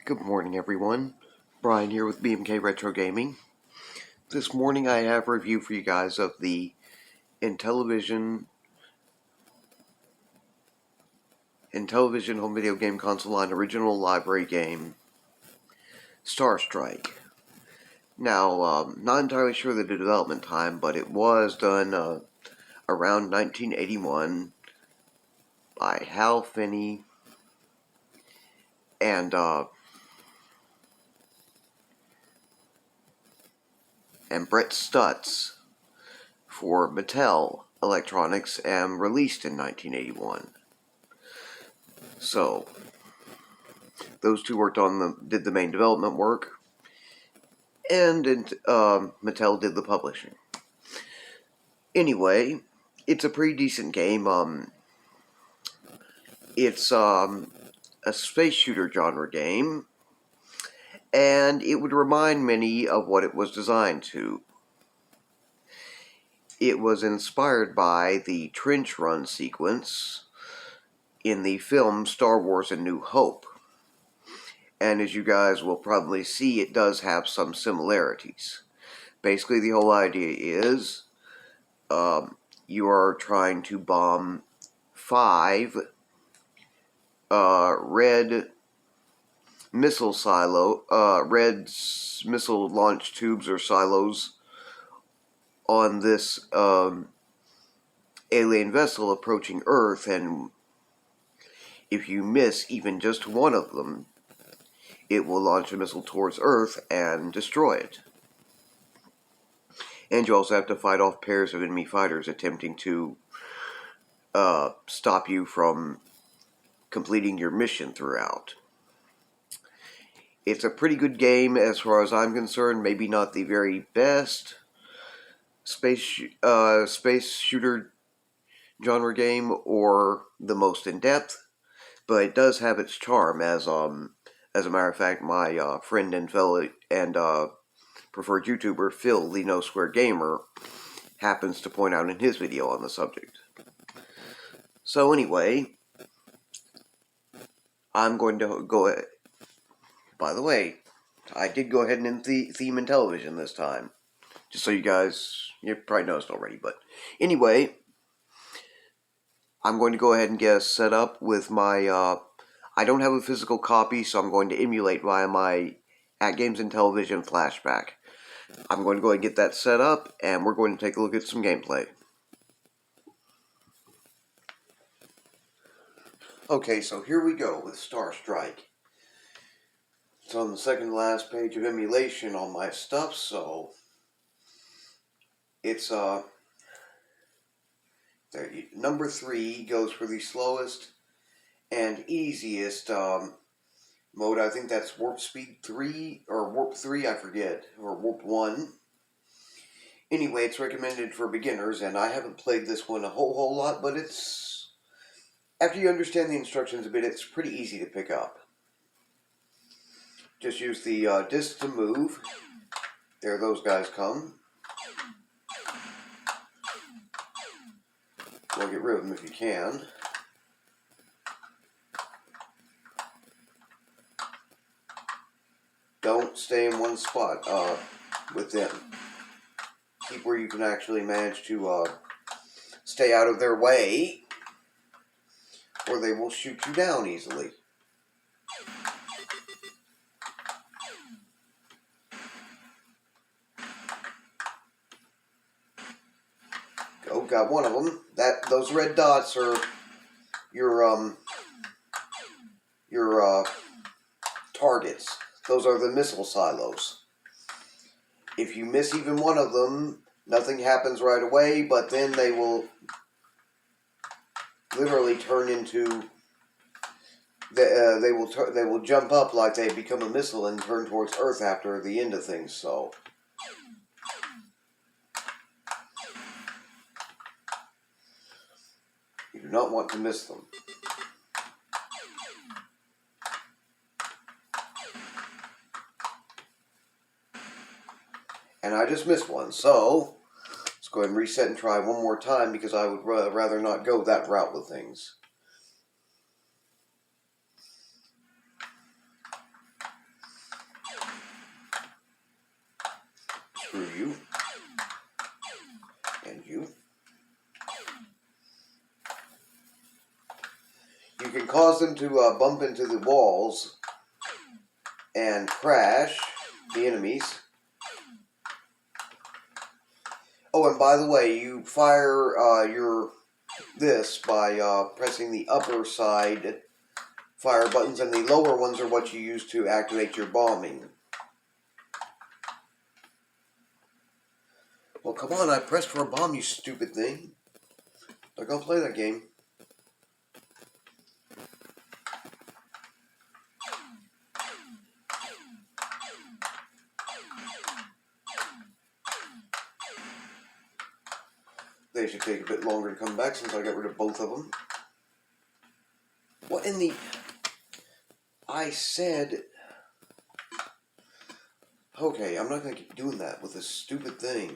Good morning, everyone. Brian here with BMK Retro Gaming. This morning I have a review for you guys of the IntelliVision home video game console line original library game, Star Strike. Now, not entirely sure the development time, but it was done around 1981 by Hal Finney and Brett Stutz for Mattel Electronics and released in 1981. So, those two did the main development work, and Mattel did the publishing. Anyway, it's a pretty decent game. It's a space shooter genre game, and it would remind many of what it was designed to. It was inspired by the trench run sequence in the film Star Wars: A New Hope. And as you guys will probably see, it does have some similarities. Basically, the whole idea is you are trying to bomb 5 red missile launch tubes or silos on this alien vessel approaching Earth, and if you miss even just one of them, it will launch a missile towards Earth and destroy it. And you also have to fight off pairs of enemy fighters attempting to stop you from completing your mission throughout. It's a pretty good game as far as I'm concerned. Maybe not the very best space shooter genre game or the most in-depth, but it does have its charm. As a matter of fact, my friend and fellow and preferred YouTuber Phil, the No Square Gamer, happens to point out in his video on the subject. So anyway, I'm going to go ahead. By the way, I did go ahead and theme IntelliVision this time. Just so you probably noticed already, but anyway, I'm going to go ahead and get us set up with my, I don't have a physical copy, so I'm going to emulate via my At Games IntelliVision flashback. I'm going to go ahead and get that set up, and we're going to take a look at some gameplay. Okay, so here we go with Star Strike. It's on the second to last page of emulation on my stuff, so it's number 3 goes for the slowest and easiest mode. I think that's Warp Speed 3 or Warp 3, I forget, or Warp 1. Anyway, it's recommended for beginners, and I haven't played this one a whole lot, but it's, after you understand the instructions a bit, it's pretty easy to pick up. Just use the disc to move. There those guys come. Well, get rid of them if you can. Don't stay in one spot with them. Keep where you can actually manage to stay out of their way, or they will shoot you down easily. Oh, got one of them. Those red dots are your targets. Those are the missile silos. If you miss even one of them, nothing happens right away, but then they will literally turn into they will jump up like they become a missile and turn towards Earth after the end of things. So you do not want to miss them. And I just missed one, so let's go ahead and reset and try one more time, because I would rather not go that route with things. you. And you. You can cause them to bump into the walls and crash the enemies. Oh, and by the way, you fire this by pressing the upper side fire buttons, and the lower ones are what you use to activate your bombing. Well, come on, I pressed for a bomb, you stupid thing. They're gonna play that game. They should take a bit longer to come back since I got rid of both of them. What in the... I said... Okay, I'm not gonna keep doing that with this stupid thing.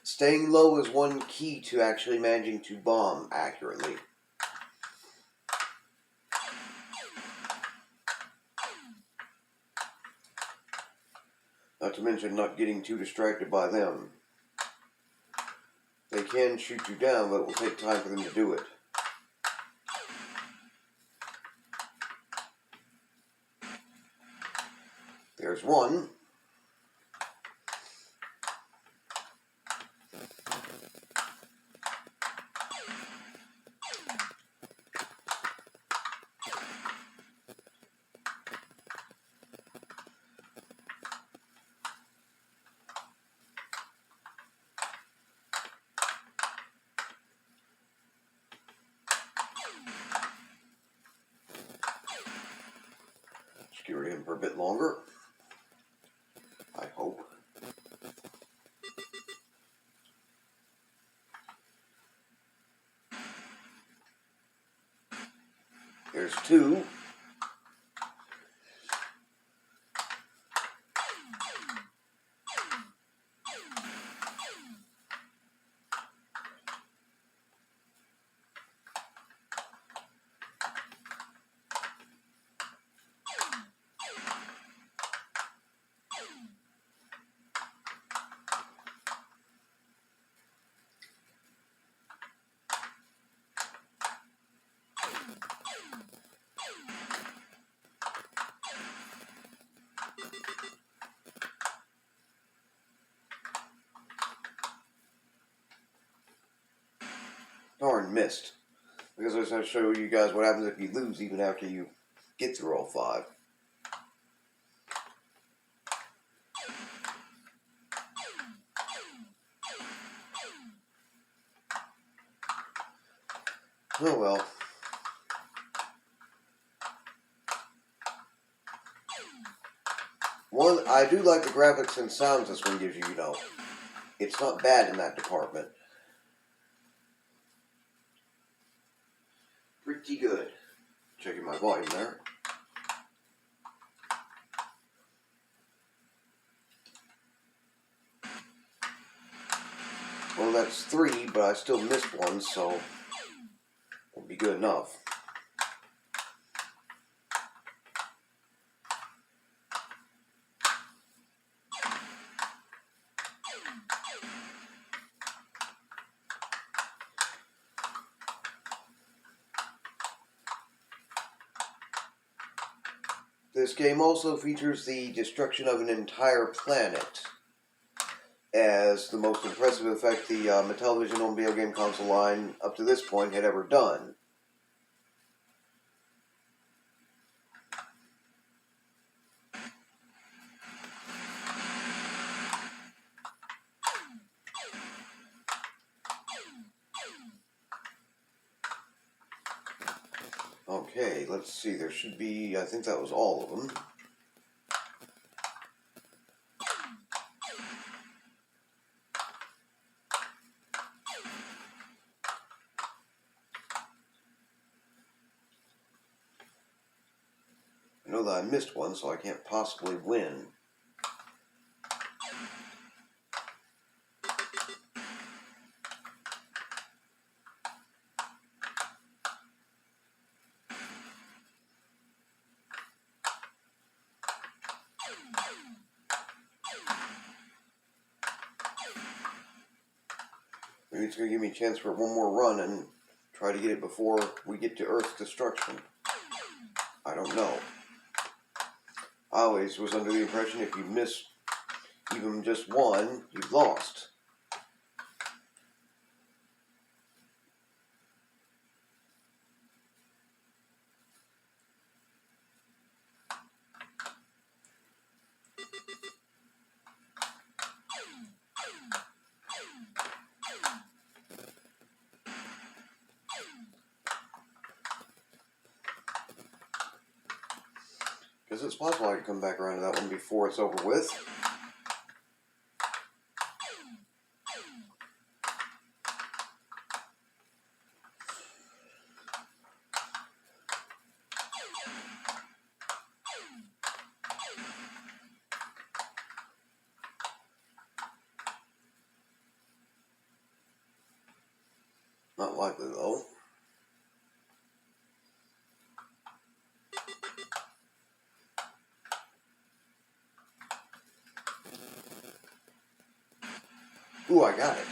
Staying low is one key to actually managing to bomb accurately. Not to mention not getting too distracted by them. They can shoot you down, but it will take time for them to do it. There's one. Skewer him for a bit longer. I hope. There's two. Darn, missed. Because I was going to show you guys what happens if you lose even after you get through all five. Oh well. One, I do like the graphics and sounds this one gives you, you know. It's not bad in that department. Pretty good. Checking my volume there. Well, that's three, but I still missed one, so it'll be good enough. This game also features the destruction of an entire planet as the most impressive effect the IntelliVision home video game console line up to this point had ever done. Okay, let's see, there should be, I think that was all of them. I know that I missed one, so I can't possibly win. Maybe it's going to give me a chance for one more run and try to get it before we get to Earth's destruction. I don't know. I always was under the impression if you miss even just one, you've lost. Because it's possible I could come back around to that one before it's over with. Not likely though. Ooh, I got it.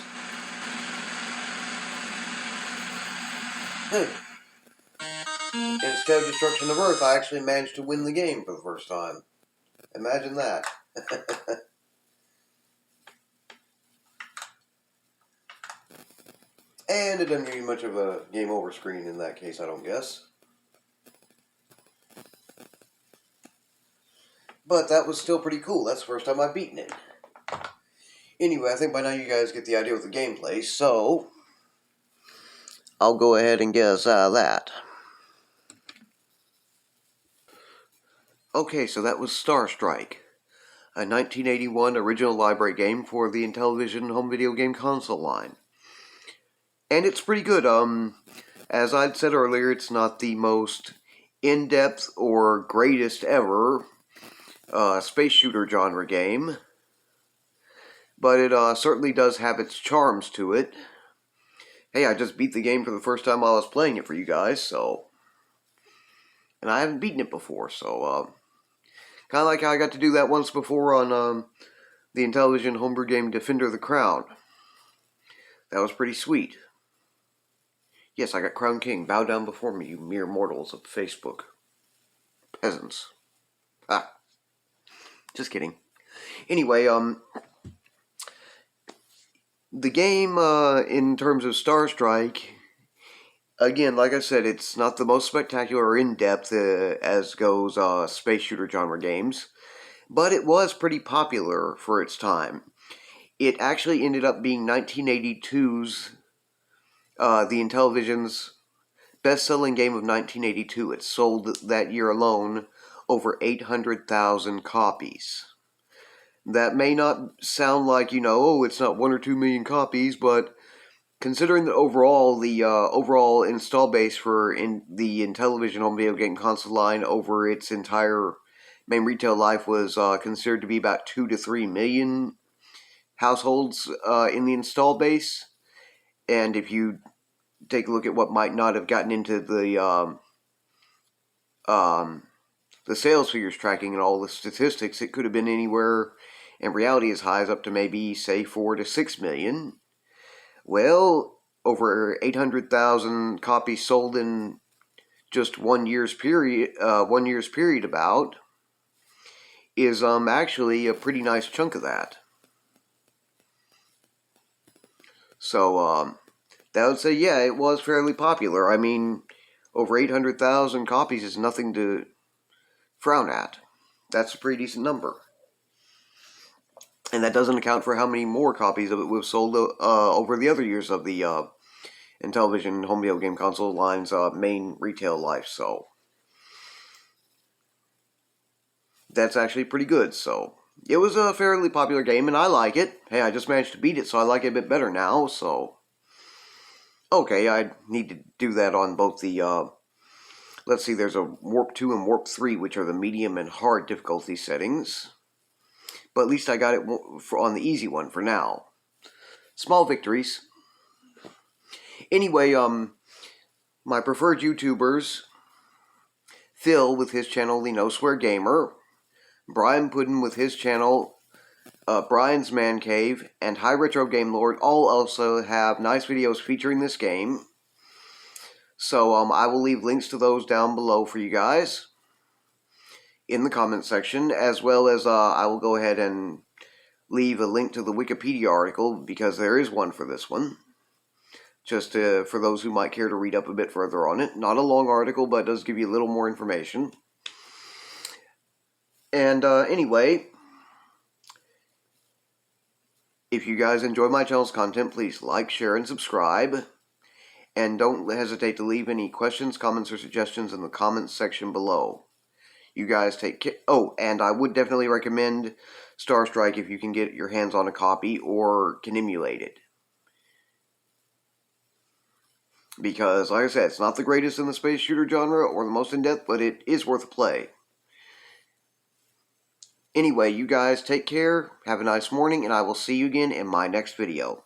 Instead of destruction of Earth, I actually managed to win the game for the first time. Imagine that. And it doesn't give you much of a game over screen in that case, I don't guess. But that was still pretty cool. That's the first time I've beaten it. Anyway, I think by now you guys get the idea of the gameplay, so I'll go ahead and guess that. Okay, so that was Star Strike, a 1981 original library game for the IntelliVision home video game console line. And it's pretty good. As I'd said earlier, it's not the most in-depth or greatest ever space shooter genre game, but it certainly does have its charms to it. Hey, I just beat the game for the first time while I was playing it for you guys, so... And I haven't beaten it before, so, kind of like how I got to do that once before on, the IntelliVision homebrew game Defender of the Crown. That was pretty sweet. Yes, I got Crown King. Bow down before me, you mere mortals of Facebook. Peasants. Ah. Just kidding. Anyway, the game, in terms of Star Strike, again, like I said, it's not the most spectacular or in-depth as goes space shooter genre games, but it was pretty popular for its time. It actually ended up being 1982's, the IntelliVision's best-selling game of 1982. It sold that year alone over 800,000 copies. That may not sound like, oh, it's not 1 or 2 million copies, but considering that overall, the overall install base for the IntelliVision home video game console line over its entire main retail life was considered to be about 2 to 3 million households in the install base. And if you take a look at what might not have gotten into the sales figures tracking and all the statistics, it could have been anywhere in reality as high as up to maybe, say, 4 to 6 million. Well, over 800,000 copies sold in just 1 year's period, about, is actually a pretty nice chunk of that. So, that would say, yeah, it was fairly popular. I mean, over 800,000 copies is nothing to frown at. That's a pretty decent number. And that doesn't account for how many more copies of it we've sold over the other years of the IntelliVision home video game console line's main retail life. So that's actually pretty good. So it was a fairly popular game, and I like it. Hey, I just managed to beat it, so I like it a bit better now. So okay, I need to do that on both the let's see, there's a Warp 2 and Warp 3, which are the medium and hard difficulty settings. But at least I got it on the easy one for now. Small victories. Anyway, my preferred YouTubers, Phil with his channel The No Swear Gamer, Brian Puddin with his channel Brian's Man Cave, and High Retro Game Lord all also have nice videos featuring this game. So I will leave links to those down below for you guys in the comment section, as well as I will go ahead and leave a link to the Wikipedia article, because there is one for this one. Just for those who might care to read up a bit further on it. Not a long article, but it does give you a little more information. And anyway, if you guys enjoy my channel's content, please like, share, and subscribe. And don't hesitate to leave any questions, comments, or suggestions in the comments section below. You guys take care. Oh, and I would definitely recommend Star Strike if you can get your hands on a copy or can emulate it. Because, like I said, it's not the greatest in the space shooter genre or the most in-depth, but it is worth a play. Anyway, you guys take care, have a nice morning, and I will see you again in my next video.